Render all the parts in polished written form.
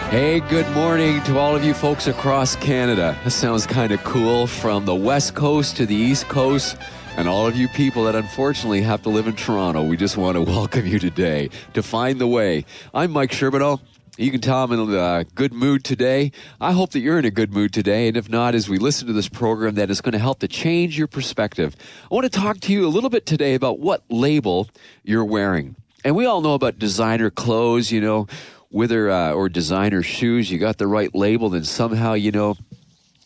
Hey, good morning to all of you folks across Canada. That sounds kind of cool, from the West Coast to the East Coast, and all of you people that unfortunately have to live in Toronto. We just want to welcome you today to Find the Way. I'm Mike Sherbino. You can tell I'm in a good mood today. I hope that you're in a good mood today, and if not, as we listen to this program that is going to help to change your perspective, I want to talk to you a little bit today about what label you're wearing. And we all know about designer clothes, whether or designer shoes. You got the right label, then somehow, you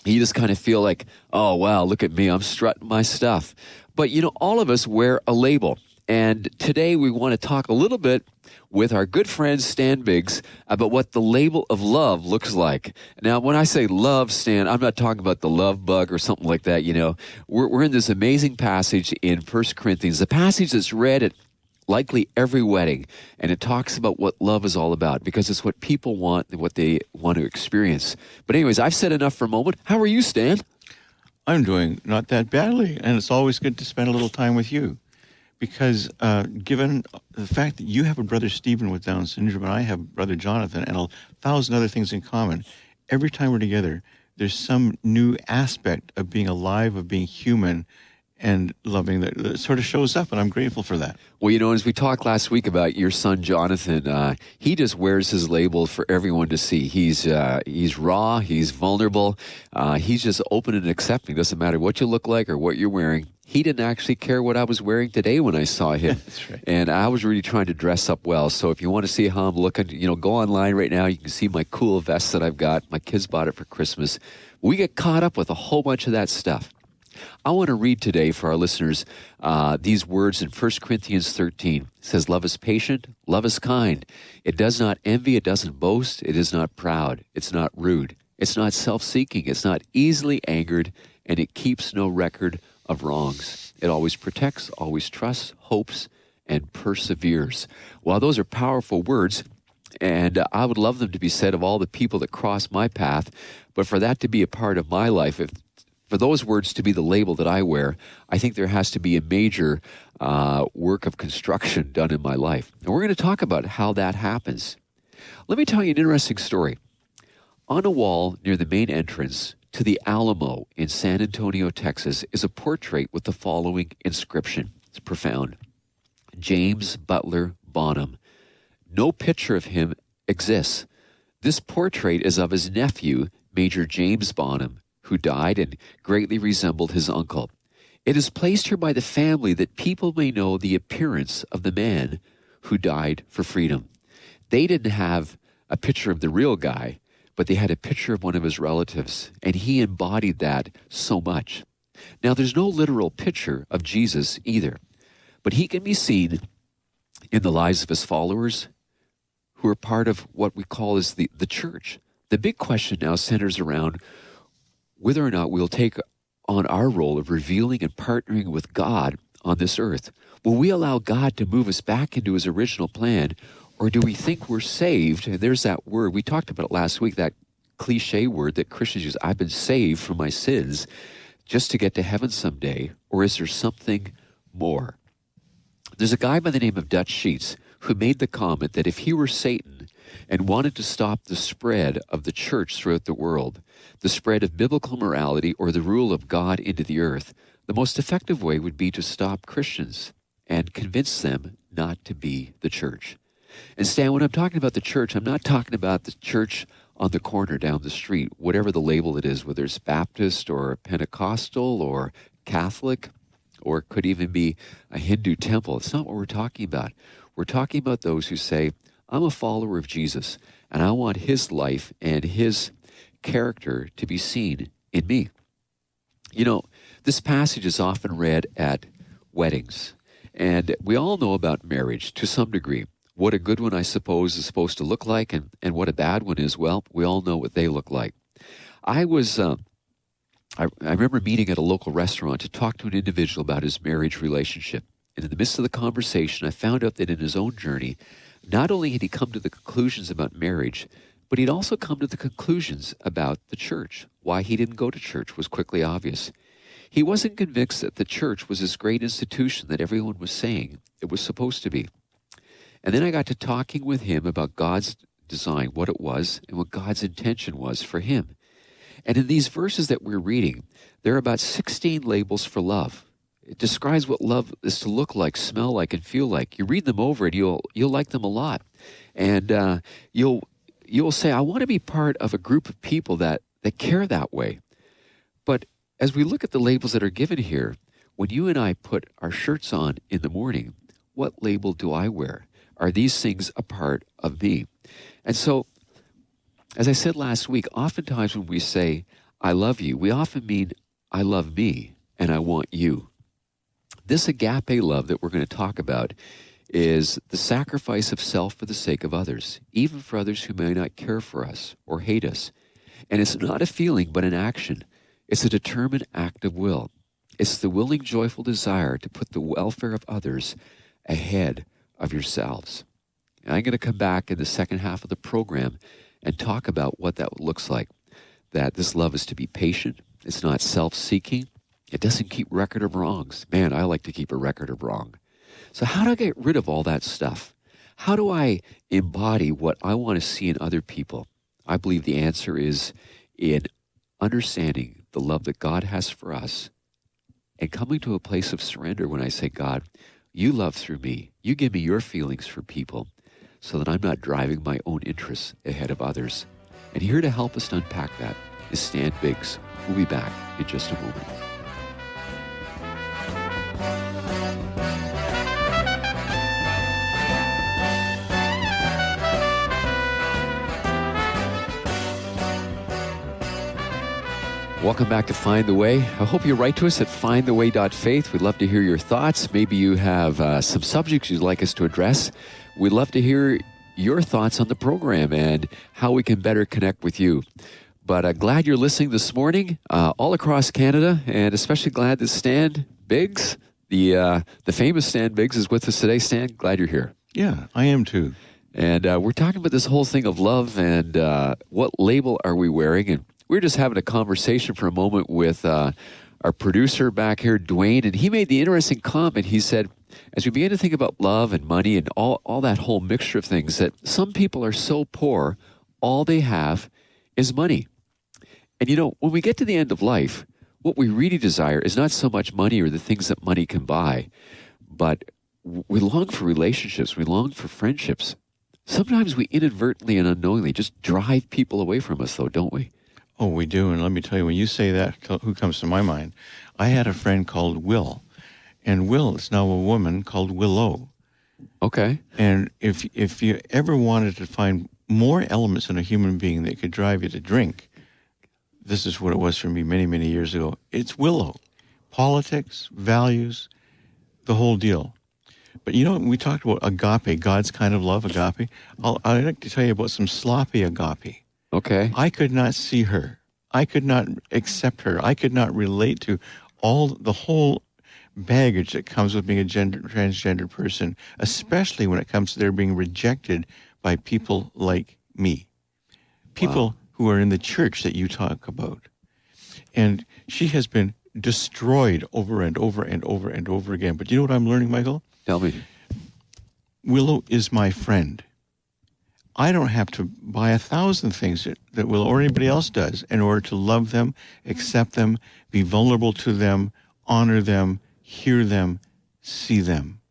just kind of feel like, oh, wow, look at me, I'm strutting my stuff. But, all of us wear a label. And today we want to talk a little bit with our good friend Stan Biggs about what the label of love looks like. Now, when I say love, Stan, I'm not talking about the love bug or something like that, We're in this amazing passage in 1 Corinthians, a passage that's read at likely every wedding, and it talks about what love is all about, because it's what people want and what they want to experience. But anyways, I've said enough for a moment. How are you, Stan? I'm doing not that badly, and it's always good to spend a little time with you, because given the fact that you have a brother Stephen with Down syndrome and I have brother Jonathan and 1,000 other things in common, every time we're together, there's some new aspect of being alive, of being human, and loving that sort of shows up, and I'm grateful for that. Well, as we talked last week about your son Jonathan, he just wears his label for everyone to see. He's raw, he's vulnerable, he's just open and accepting. Doesn't matter what you look like or what you're wearing. He didn't actually care what I was wearing today when I saw him. That's right. And I was really trying to dress up well. So if you want to see how I'm looking, go online right now. You can see my cool vest that I've got. My kids bought it for Christmas. We get caught up with a whole bunch of that stuff. I want to read today for our listeners these words in 1 Corinthians 13. It says, love is patient, love is kind. It does not envy, it doesn't boast, it is not proud, it's not rude, it's not self-seeking, it's not easily angered, and it keeps no record of wrongs. It always protects, always trusts, hopes, and perseveres. Well, those are powerful words, and I would love them to be said of all the people that cross my path, but for that to be a part of my life, for those words to be the label that I wear, I think there has to be a major work of construction done in my life. And we're going to talk about how that happens. Let me tell you an interesting story. On a wall near the main entrance to the Alamo in San Antonio, Texas, is a portrait with the following inscription. It's profound. James Butler Bonham. No picture of him exists. This portrait is of his nephew, Major James Bonham, who died and greatly resembled his uncle. It is placed here by the family that people may know the appearance of the man who died for freedom. They didn't have a picture of the real guy, but they had a picture of one of his relatives, and he embodied that so much. Now, there's no literal picture of Jesus either, but he can be seen in the lives of his followers who are part of what we call as the church. The big question now centers around whether or not we'll take on our role of revealing and partnering with God on this earth. Will we allow God to move us back into his original plan, or do we think we're saved? And there's that word, we talked about it last week, that cliche word that Christians use, I've been saved from my sins just to get to heaven someday, or is there something more? There's a guy by the name of Dutch Sheets who made the comment that if he were Satan and wanted to stop the spread of the church throughout the world, the spread of biblical morality or the rule of God into the earth, the most effective way would be to stop Christians and convince them not to be the church. And Stan, when I'm talking about the church, I'm not talking about the church on the corner down the street, whatever the label it is, whether it's Baptist or Pentecostal or Catholic, or it could even be a Hindu temple. It's not what we're talking about. We're talking about those who say, I'm a follower of Jesus, and I want his life and his character to be seen in me. This passage is often read at weddings, and we all know about marriage to some degree. What a good one, I suppose, is supposed to look like, and what a bad one is, well, we all know what they look like. I remember meeting at a local restaurant to talk to an individual about his marriage relationship. And in the midst of the conversation, I found out that in his own journey, not only had he come to the conclusions about marriage, but he'd also come to the conclusions about the church. Why he didn't go to church was quickly obvious. He wasn't convinced that the church was this great institution that everyone was saying it was supposed to be. And then I got to talking with him about God's design, what it was, and what God's intention was for him. And in these verses that we're reading, there are about 16 labels for love. It describes what love is to look like, smell like, and feel like. You read them over and you'll like them a lot. And you'll say, I want to be part of a group of people that care that way. But as we look at the labels that are given here, when you and I put our shirts on in the morning, what label do I wear? Are these things a part of me? And so, as I said last week, oftentimes when we say, I love you, we often mean, I love me and I want you. This agape love that we're going to talk about is the sacrifice of self for the sake of others, even for others who may not care for us or hate us. And it's not a feeling, but an action. It's a determined act of will. It's the willing, joyful desire to put the welfare of others ahead of yourselves. And I'm going to come back in the second half of the program and talk about what that looks like. That this love is to be patient. It's not self-seeking. It doesn't keep record of wrongs. Man, I like to keep a record of wrong. So how do I get rid of all that stuff? How do I embody what I want to see in other people? I believe the answer is in understanding the love that God has for us and coming to a place of surrender when I say, God, you love through me. You give me your feelings for people so that I'm not driving my own interests ahead of others. And here to help us to unpack that is Stan Biggs. We'll be back in just a moment. Welcome back to Find the Way. I hope you write to us at findtheway.faith. We'd love to hear your thoughts. Maybe you have some subjects you'd like us to address. We'd love to hear your thoughts on the program and how we can better connect with you. But glad you're listening this morning all across Canada, and especially glad that Stan Biggs, the famous Stan Biggs, is with us today. Stan, glad you're here. Yeah, I am too. And we're talking about this whole thing of love and what label are we wearing. And we were just having a conversation for a moment with our producer back here, Dwayne, and he made the interesting comment. He said, as we begin to think about love and money and all that whole mixture of things, that some people are so poor, all they have is money. And you know, when we get to the end of life, what we really desire is not so much money or the things that money can buy, but we long for relationships, we long for friendships. Sometimes we inadvertently and unknowingly just drive people away from us, though, don't we? Oh, we do. And let me tell you, when you say that, who comes to my mind? I had a friend called Will. And Will is now a woman called Willow. Okay. And if you ever wanted to find more elements in a human being that could drive you to drink, this is what it was for me many, many years ago. It's Willow. Politics, values, the whole deal. But you know, we talked about agape, God's kind of love, agape. I'd like to tell you about some sloppy agape. Okay. I could not see her. I could not accept her. I could not relate to the whole baggage that comes with being a transgender person, especially when it comes to their being rejected by people like me. People who are in the church that you talk about. And she has been destroyed over and over and over and over again. But you know what I'm learning, Michael? Tell me. Willow is my friend. I don't have to buy 1,000 things that Willow or anybody else does in order to love them, accept them, be vulnerable to them, honor them, hear them, see them.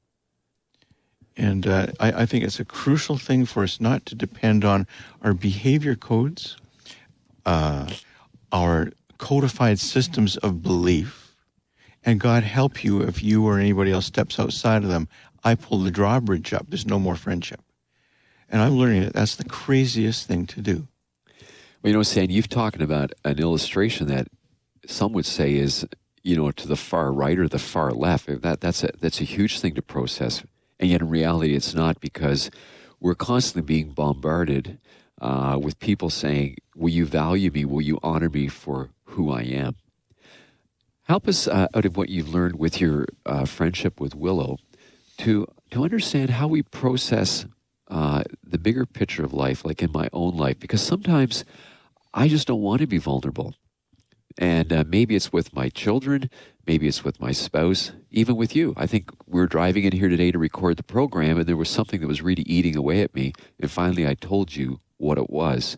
And I think it's a crucial thing for us not to depend on our behavior codes, our codified systems of belief. And God help you if you or anybody else steps outside of them. I pull the drawbridge up. There's no more friendship. And I'm learning that that's the craziest thing to do. Well, you know, Stan, you've talked about an illustration that some would say is, you know, to the far right or the far left. That's a huge thing to process. And yet in reality, it's not, because we're constantly being bombarded with people saying, will you value me? Will you honor me for who I am? Help us out of what you've learned with your friendship with Willow to understand how we process the bigger picture of life, like in my own life, because sometimes I just don't want to be vulnerable. And maybe it's with my children, maybe it's with my spouse, even with you. I think we're driving in here today to record the program, and there was something that was really eating away at me. And finally, I told you what it was.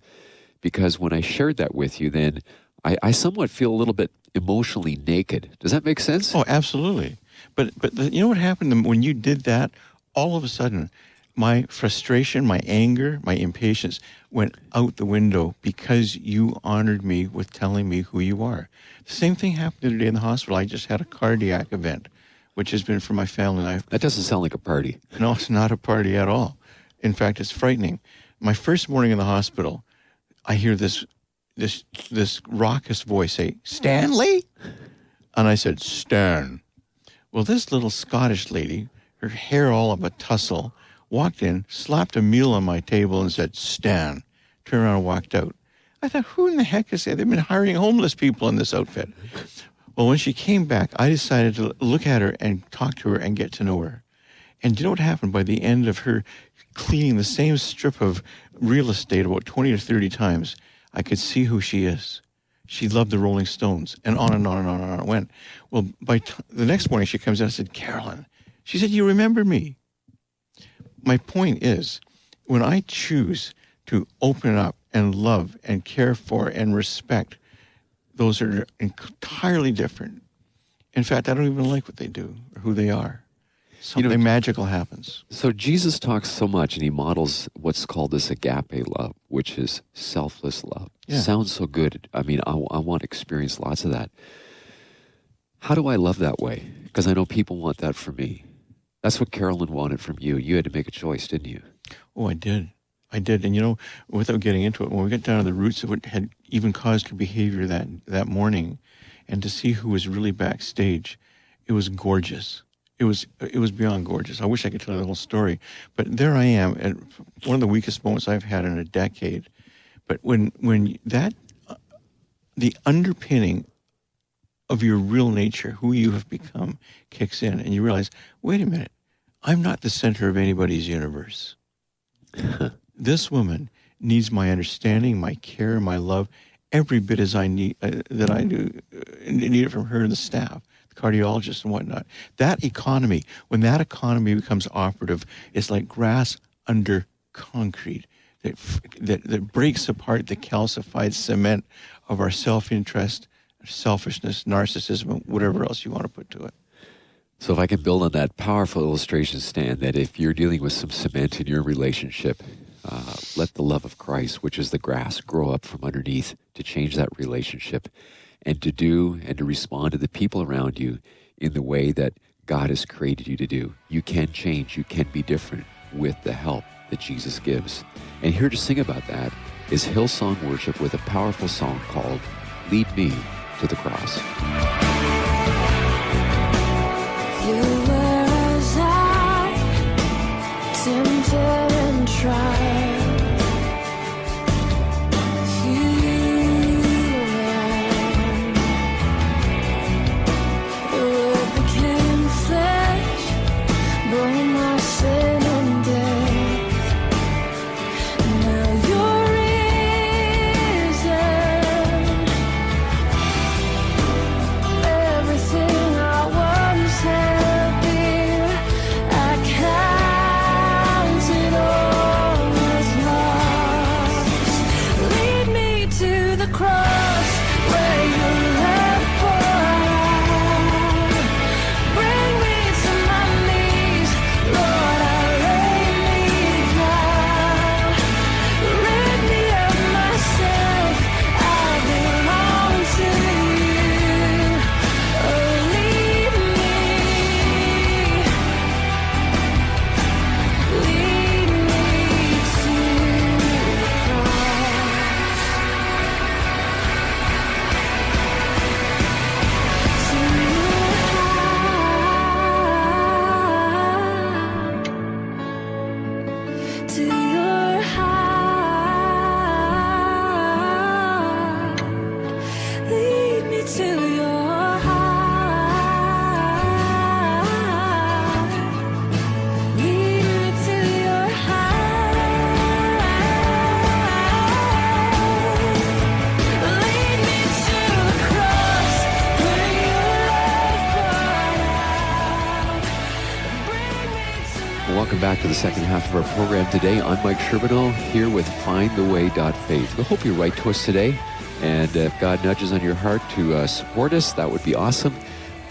Because when I shared that with you, then I somewhat feel a little bit emotionally naked. Does that make sense? Oh, absolutely. But you know what happened when you did that? All of a sudden, my frustration, my anger, my impatience went out the window because you honored me with telling me who you are. The same thing happened today in the hospital. I just had a cardiac event, which has been for my family life. That doesn't sound like a party. No, it's not a party at all. In fact, it's frightening. My first morning in the hospital, I hear this raucous voice say, "Stanley?" And I said, "Stan." Well, this little Scottish lady, her hair all of a tussle, walked in, slapped a meal on my table and said, "Stan." Turned around and walked out. I thought, who in the heck is that? They've been hiring homeless people in this outfit. Well, when she came back, I decided to look at her and talk to her and get to know her. And do you know what happened? By the end of her cleaning the same strip of real estate about 20 or 30 times, I could see who she is. She loved the Rolling Stones, and on and on and on and on it went. Well, the next morning she comes in, I said, "Carolyn." She said, "You remember me." My point is, when I choose to open up and love and care for and respect, those are entirely different. In fact, I don't even like what they do or who they are. Something magical happens. So Jesus talks so much, and he models what's called this agape love, which is selfless love. Yeah. Sounds so good. I mean, I want to experience lots of that. How do I love that way? Because I know people want that from me. That's what Carolyn wanted from you. You had to make a choice, didn't you? Oh, I did. And without getting into it, when we get down to the roots of what had even caused her behavior that morning, and to see who was really backstage, it was gorgeous. It was beyond gorgeous. I wish I could tell you the whole story, but there I am at one of the weakest moments I've had in a decade. But when the underpinning of your real nature, who you have become, kicks in, and you realize, wait a minute, I'm not the center of anybody's universe. This woman needs my understanding, my care, my love, every bit as I need that I do need it from her and the staff, the cardiologist and whatnot. That economy, when that economy becomes operative, it's like grass under concrete that breaks apart the calcified cement of our self-interest, selfishness, narcissism, whatever else you want to put to it. So if I can build on that powerful illustration, Stan, that if you're dealing with some cement in your relationship, let the love of Christ, which is the grass, grow up from underneath to change that relationship and to do and to respond to the people around you in the way that God has created you to do. You can change. You can be different with the help that Jesus gives. And here to sing about that is Hillsong Worship with a powerful song called Lead Me to the Cross. You were as I, tempted and tried. The Word became flesh, bore my sin and death. Now you're risen. Welcome back to the second half of our program today. I'm Mike Sherbino here with findtheway.faith. We hope you write to us today, and if God nudges on your heart to support us, that would be awesome.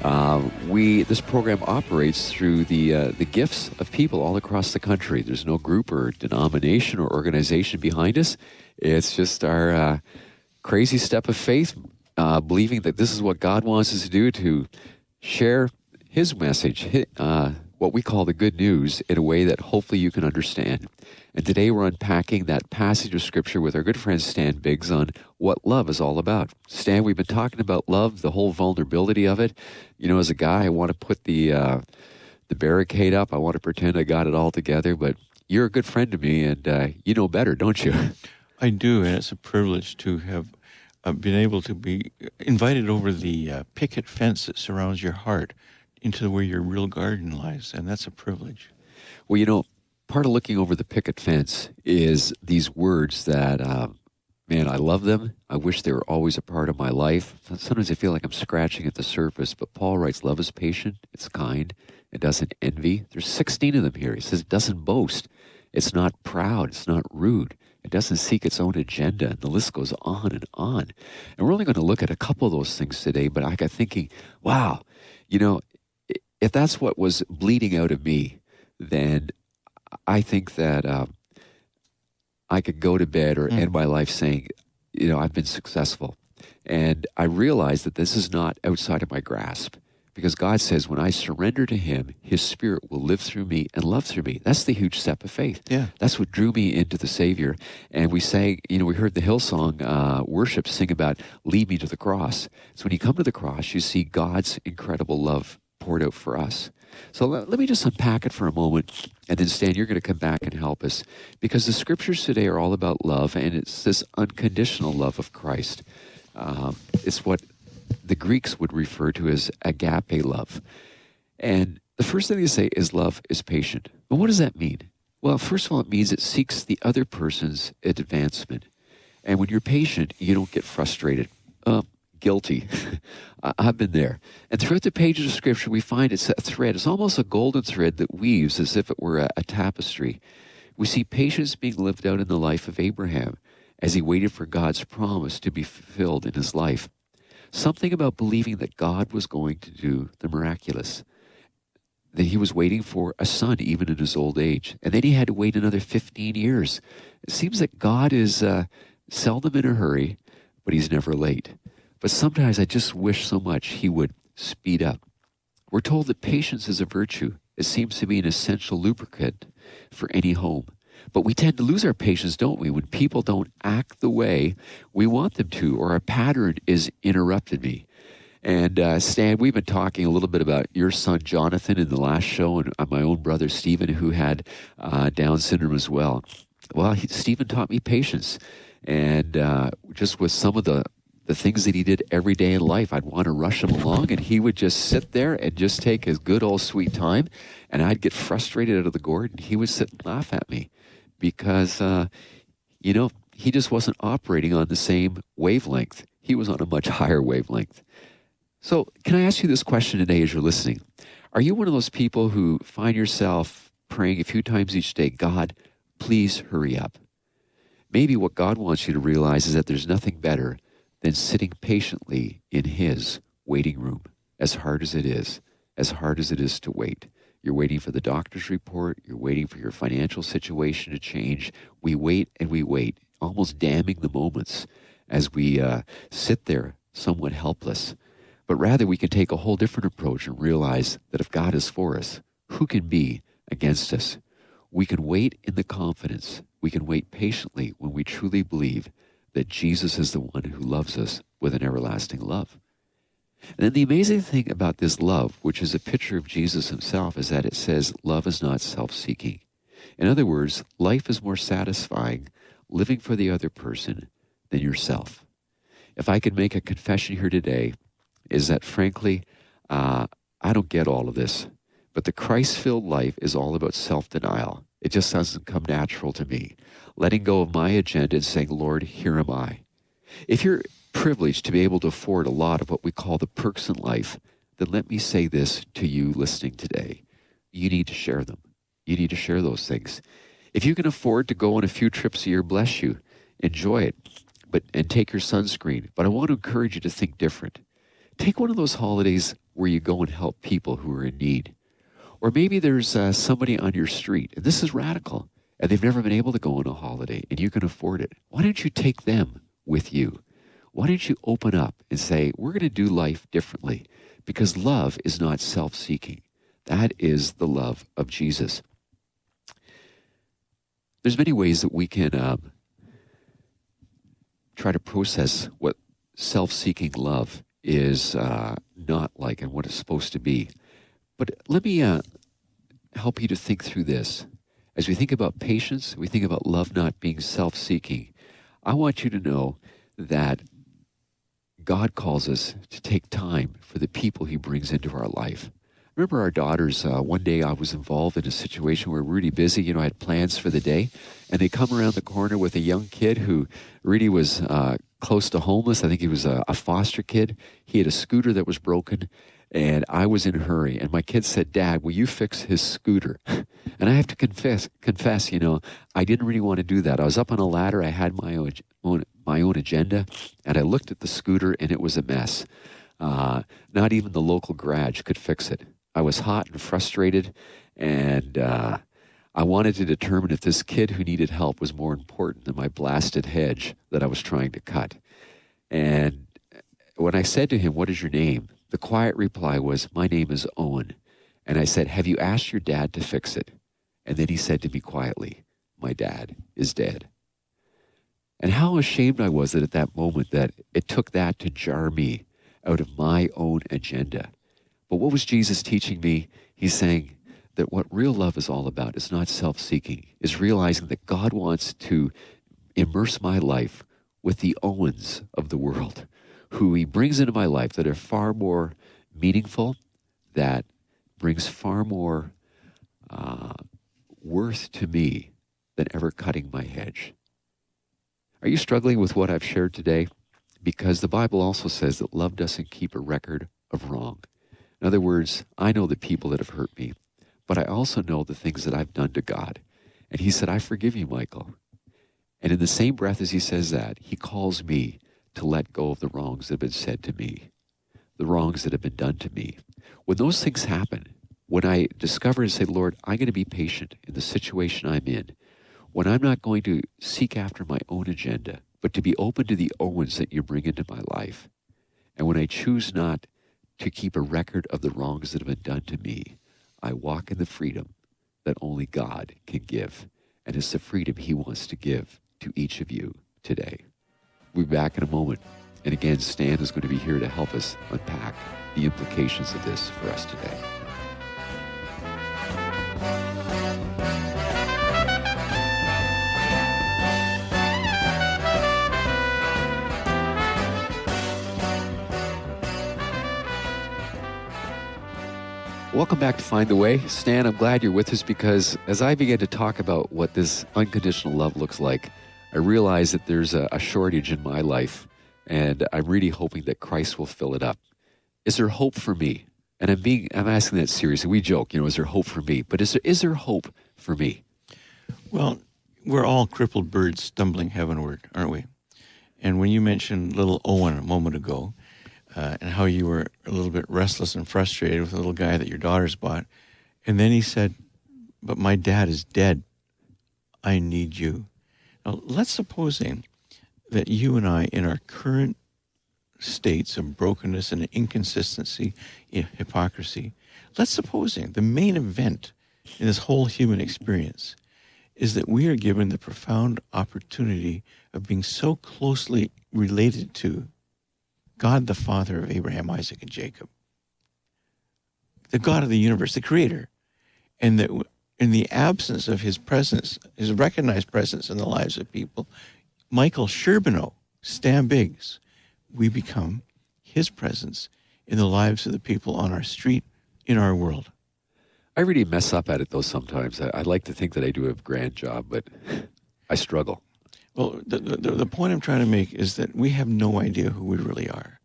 This program operates through the gifts of people all across the country. There's no group or denomination or organization behind us. It's just our crazy step of faith, believing that this is what God wants us to do, to share His message, what we call the good news, in a way that hopefully you can understand. And today we're unpacking that passage of Scripture with our good friend Stan Biggs on what love is all about. Stan, we've been talking about love, the whole vulnerability of it. You know, as a guy, I want to put the barricade up. I want to pretend I got it all together, but you're a good friend to me, and you know better, don't you? I do, and it's a privilege to have been able to be invited over the picket fence that surrounds your heart into where your real garden lies, and that's a privilege. Well, you know, part of looking over the picket fence is these words that, man, I love them. I wish they were always a part of my life. Sometimes I feel like I'm scratching at the surface, but Paul writes, love is patient, it's kind, it doesn't envy. There's 16 of them here. He says it doesn't boast, it's not proud, it's not rude, it doesn't seek its own agenda, and the list goes on and on. And we're only going to look at a couple of those things today, but I got thinking, wow, you know, if that's what was bleeding out of me, then I think that I could go to bed or end my life saying, you know, I've been successful. And I realize that this is not outside of my grasp, because God says when I surrender to Him, His Spirit will live through me and love through me. That's the huge step of faith. Yeah. That's what drew me into the Savior. And we sang, you know, we heard the Hillsong Worship sing about lead me to the cross. So when you come to the cross, you see God's incredible love poured out for us. So let me just unpack it for a moment, and then Stan, you're going to come back and help us, because the Scriptures today are all about love, and it's this unconditional love of Christ. It's what the Greeks would refer to as agape love. And the first thing they say is love is patient. But what does that mean? Well, first of all, it means it seeks the other person's advancement. And when you're patient, you don't get frustrated. Guilty. I've been there. And throughout the pages of Scripture, we find it's a thread. It's almost a golden thread that weaves as if it were a tapestry. We see patience being lived out in the life of Abraham as he waited for God's promise to be fulfilled in his life. Something about believing that God was going to do the miraculous, that he was waiting for a son even in his old age. And then he had to wait another 15 years. It seems that God is seldom in a hurry, but he's never late. But sometimes I just wish so much he would speed up. We're told that patience is a virtue. It seems to be an essential lubricant for any home. But we tend to lose our patience, don't we, when people don't act the way we want them to, or a pattern is interrupted me. And Stan, we've been talking a little bit about your son Jonathan in the last show, and my own brother Stephen, who had Down syndrome as well. Well, Stephen taught me patience. And just with some of the things that he did every day in life, I'd want to rush him along, and he would just sit there and just take his good old sweet time, and I'd get frustrated out of the gourd, and he would sit and laugh at me because, you know, he just wasn't operating on the same wavelength. He was on a much higher wavelength. So can I ask you this question today as you're listening? Are you one of those people who find yourself praying a few times each day, God, please hurry up? Maybe what God wants you to realize is that there's nothing better than sitting patiently in His waiting room, as hard as it is to wait. You're waiting for the doctor's report. You're waiting for your financial situation to change. We wait and we wait, almost damning the moments as we sit there somewhat helpless. But rather, we can take a whole different approach and realize that if God is for us, who can be against us? We can wait in the confidence. We can wait patiently when we truly believe that Jesus is the one who loves us with an everlasting love. And then the amazing thing about this love, which is a picture of Jesus himself, is that it says love is not self-seeking. In other words, life is more satisfying living for the other person than yourself. If I could make a confession here today, is that frankly, I don't get all of this, but the Christ-filled life is all about self-denial. It just doesn't come natural to me. Letting go of my agenda and saying, Lord, here am I. If you're privileged to be able to afford a lot of what we call the perks in life, then let me say this to you listening today. You need to share them. you need to share those things. If you can afford to go on a few trips a year, bless you. Enjoy it, and take your sunscreen. But I want to encourage you to think different. Take one of those holidays where you go and help people who are in need. Or maybe there's somebody on your street, and this is radical, and they've never been able to go on a holiday, and you can afford it. Why don't you take them with you? Why don't you open up and say, we're going to do life differently? Because love is not self-seeking. That is the love of Jesus. There's many ways that we can try to process what self-seeking love is not like and what it's supposed to be. But let me help you to think through this. As we think about patience, we think about love not being self-seeking. I want you to know that God calls us to take time for the people he brings into our life. Remember our daughters, one day I was involved in a situation where we were really busy. I had plans for the day, and they come around the corner with a young kid who really was close to homeless. I think he was a foster kid. He had a scooter that was broken, and I was in a hurry. And my kid said, Dad, will you fix his scooter? And I have to confess, I didn't really want to do that. I was up on a ladder. I had my own agenda, and I looked at the scooter, and it was a mess. Not even the local garage could fix it. I was hot and frustrated, and I wanted to determine if this kid who needed help was more important than my blasted hedge that I was trying to cut. And when I said to him, what is your name? The quiet reply was, my name is Owen. And I said, have you asked your dad to fix it? And then he said to me quietly, my dad is dead. And how ashamed I was that at that moment that it took that to jar me out of my own agenda. But what was Jesus teaching me? He's saying that what real love is all about is not self-seeking, is realizing that God wants to immerse my life with the Owens of the world, who he brings into my life that are far more meaningful, that brings far more worth to me than ever cutting my hedge. Are you struggling with what I've shared today? Because the Bible also says that love doesn't keep a record of wrong. In other words, I know the people that have hurt me, but I also know the things that I've done to God. And he said, I forgive you, Michael. And in the same breath as he says that, he calls me to let go of the wrongs that have been said to me, the wrongs that have been done to me. When those things happen, when I discover and say, Lord, I'm going to be patient in the situation I'm in, when I'm not going to seek after my own agenda, but to be open to the Owens that you bring into my life, and when I choose not to keep a record of the wrongs that have been done to me, I walk in the freedom that only God can give. And it's the freedom he wants to give to each of you today. We'll be back in a moment. And again, Stan is going to be here to help us unpack the implications of this for us today. Welcome back to Find the Way. Stan, I'm glad you're with us because as I began to talk about what this unconditional love looks like, I realize that there's a shortage in my life, and I'm really hoping that Christ will fill it up. Is there hope for me? And I'm asking that seriously. We joke, is there hope for me? But is there hope for me? Well, we're all crippled birds stumbling heavenward, aren't we? And when you mentioned little Owen a moment ago, and how you were a little bit restless and frustrated with the little guy that your daughters bought. And then he said, but my dad is dead. I need you. Now, let's supposing that you and I, in our current states of brokenness and inconsistency, hypocrisy, let's supposing the main event in this whole human experience is that we are given the profound opportunity of being so closely related to God, the Father of Abraham, Isaac, and Jacob, the God of the universe, the Creator, and that in the absence of his presence, his recognized presence in the lives of people, Michael Sherbino, Stan Biggs, we become his presence in the lives of the people on our street, in our world. I really mess up at it, though, sometimes. I like to think that I do a grand job, but I struggle. Well, the point I'm trying to make is that we have no idea who we really are.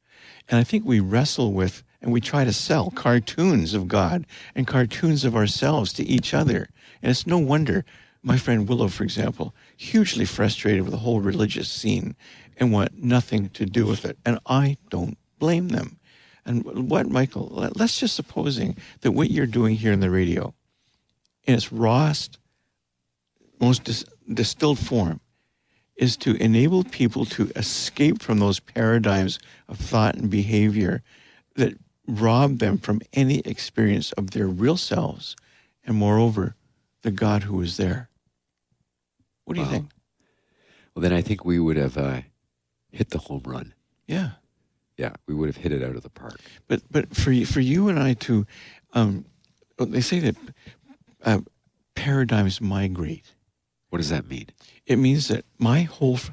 And I think we wrestle with and we try to sell cartoons of God and cartoons of ourselves to each other. And it's no wonder my friend Willow, for example, hugely frustrated with the whole religious scene and want nothing to do with it. And I don't blame them. And what, Michael, let's just supposing that what you're doing here in the radio, in its rawest, most distilled form, is to enable people to escape from those paradigms of thought and behavior that rob them from any experience of their real selves, and moreover, the God who is there. What do you think? Well, then I think we would have hit the home run. Yeah. Yeah, we would have hit it out of the park. But for you and I to, they say that paradigms migrate. What does that mean? It means that let's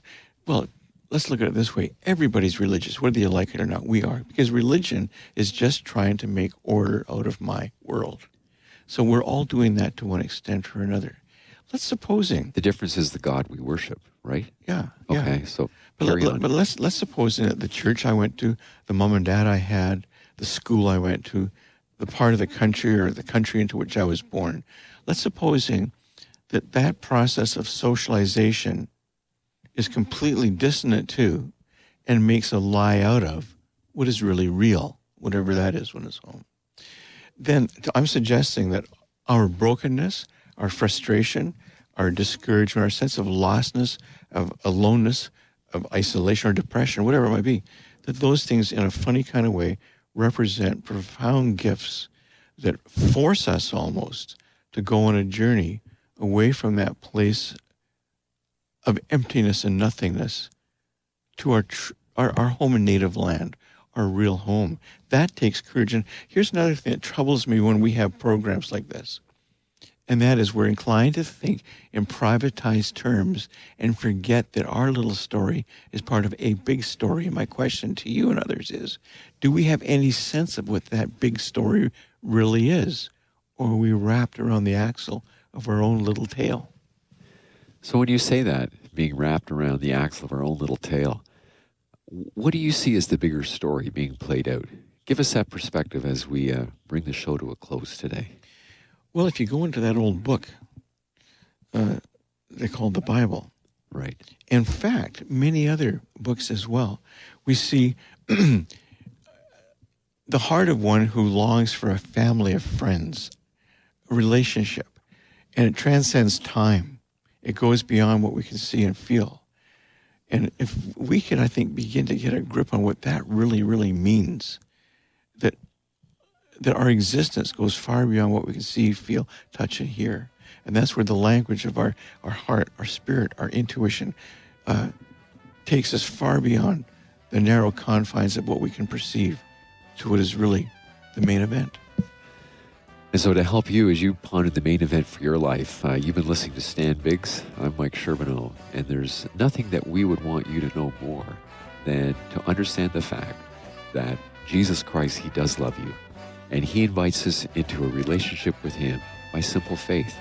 look at it this way. Everybody's religious, whether you like it or not. We are. Because religion is just trying to make order out of my world. So we're all doing that to one extent or another. Let's supposing. The difference is the God we worship, right? Yeah. Okay, so But let's suppose that the church I went to, the mom and dad I had, the school I went to, the part of the country or the country into which I was born. Let's supposing that process of socialization is completely dissonant to and makes a lie out of what is really real, whatever that is when it's home. Then I'm suggesting that our brokenness, our frustration, our discouragement, our sense of lostness, of aloneness, of isolation or depression, whatever it might be, that those things in a funny kind of way represent profound gifts that force us almost to go on a journey away from that place of emptiness and nothingness to our home and native land, our real home. That takes courage. And here's another thing that troubles me when we have programs like this. And that is we're inclined to think in privatized terms and forget that our little story is part of a big story. And my question to you and others is, do we have any sense of what that big story really is? Or are we wrapped around the axle of our own little tail? So when you say that, being wrapped around the axle of our own little tail, what do you see as the bigger story being played out? Give us that perspective as we bring the show to a close today. Well, if you go into that old book, they call the Bible. Right. In fact, many other books as well, we see the heart of one who longs for a family of friends, a relationship, and it transcends time. It goes beyond what we can see and feel. And if we can, I think, begin to get a grip on what that really, really means, that our existence goes far beyond what we can see, feel, touch, and hear. And that's where the language of our heart, our spirit, our intuition takes us far beyond the narrow confines of what we can perceive to what is really the main event. And so to help you as you ponder the main event for your life, you've been listening to Stand Biggs. I'm Mike Sherbino, and there's nothing that we would want you to know more than to understand the fact that Jesus Christ, He does love you. And He invites us into a relationship with Him by simple faith.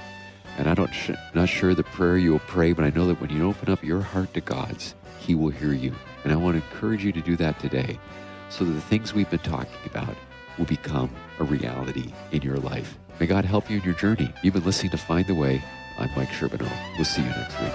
And I'm not sure the prayer you will pray, but I know that when you open up your heart to God's, He will hear you. And I want to encourage you to do that today so that the things we've been talking about will become a reality in your life. May God help you in your journey. You've been listening to Find the Way. I'm Mike Sherbino. We'll see you next week.